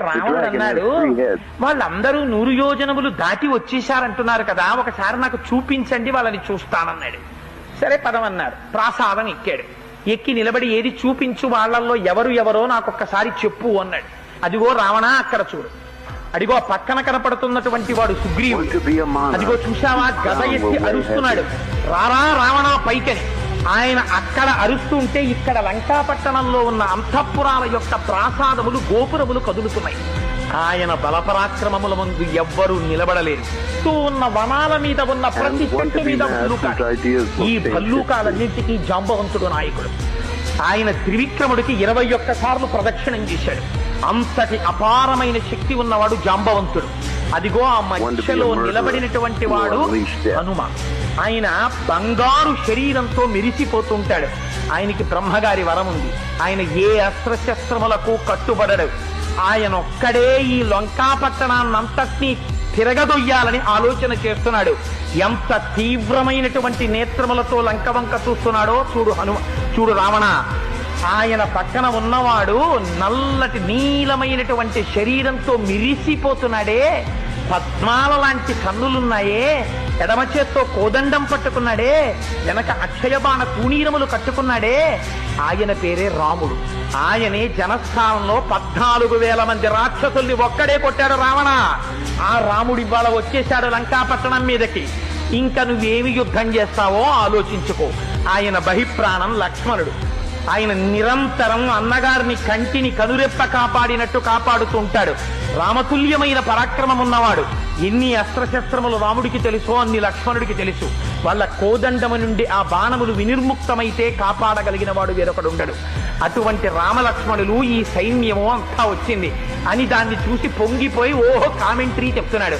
రావణుడు అన్నాడు, వాళ్ళందరూ 100 యోజనములు దాటి వచ్చేసారంటున్నారు కదా, ఒకసారి నాకు చూపించండి, వాళ్ళని చూస్తానన్నాడు. సరే పదమన్నారు. ప్రాసాదం ఎక్కాడు. ఎక్కి నిలబడి ఏది చూపించు, వాళ్ళల్లో ఎవరో నాకొక్కసారి చెప్పు అన్నాడు. అదిగో రావణ అక్కడ చూడు, అడిగో పక్కన కనపడుతున్నటువంటి వాడు సుగ్రీవుడు, అదిగో చూశావా గద ఎత్తి అరుస్తున్నాడు, రారా రావణ పైకని. ఆయన అక్కడ అరుస్తుంటే ఇక్కడ లంకాపట్టణంలో ఉన్న అంతఃపురాల యొక్క ప్రాసాదములు గోపురములు కదులుతున్నాయి. ఆయన బలపరాక్రమముల ముందు ఎవ్వరూ నిలబడలేరు. ఉన్న వనాల మీద ఉన్న ప్రతి చెట్టు మీద భల్లూకాలు. ఈ భల్లూకాలన్నింటికీ జాంబవంతుడు నాయకుడు. ఆయన త్రివిక్రముడికి 21 సార్లు ప్రదక్షిణం చేశాడు. అంతటి అపారమైన శక్తి ఉన్నవాడు జాంబవంతుడు. అదిగో ఆ మధ్యలో నిలబడినటువంటి వాడు హనుమ. ఆయన బంగారు శరీరంతో మెరిసిపోతుంటాడు. ఆయనకి బ్రహ్మగారి వరం ఉంది. ఆయన ఏ అస్త్రశస్త్రములకు కట్టుబడడు. ఆయన ఒక్కడే ఈ లంకాపట్టణాన్నంతటినీ తిరగదొయ్యాలని ఆలోచన చేస్తున్నాడు. ఎంత తీవ్రమైనటువంటి నేత్రములతో లంక వంక చూస్తున్నాడో చూడు రావణ. ఆయన పక్కన ఉన్నవాడు నల్లటి నీలమైనటువంటి శరీరంతో మిరిసిపోతున్నాడే, పద్మాల లాంటి కన్నులున్నాయే, ఎడమ చేత్తో కోదండం పట్టుకున్నాడే, వెనక అక్షయబాణ తూణీరములు కట్టుకున్నాడే, ఆయన పేరే రాముడు. ఆయనే జనస్థానంలో 14,000 మంది రాక్షసుల్ని ఒక్కడే కొట్టాడు రావణ. ఆ రాముడి ఇవాళ వచ్చేశాడు లంకాపట్టణం మీదకి. ఇంకా నువ్వేమి యుద్ధం చేస్తావో ఆలోచించుకో. ఆయన బహిప్రాణం లక్ష్మణుడు. ఆయన నిరంతరం అన్నగారిని కంటిని కనురెప్ప కాపాడినట్టు కాపాడుతుంటాడు. రామతుల్యమైన పరాక్రమం ఉన్నవాడు. ఎన్ని అస్త్రశస్త్రములు రాముడికి తెలుసో అన్ని లక్ష్మణుడికి తెలుసు. వాళ్ళ కోదండము నుండి ఆ బాణములు వినిర్ముక్తమైతే కాపాడగలిగిన వాడు వేరొకడు ఉండడు. అటువంటి రామలక్ష్మణులు, ఈ సైన్యము అంతా వచ్చింది అని దాన్ని చూసి పొంగిపోయి ఓహో కామెంటరీ చెప్తున్నాడు.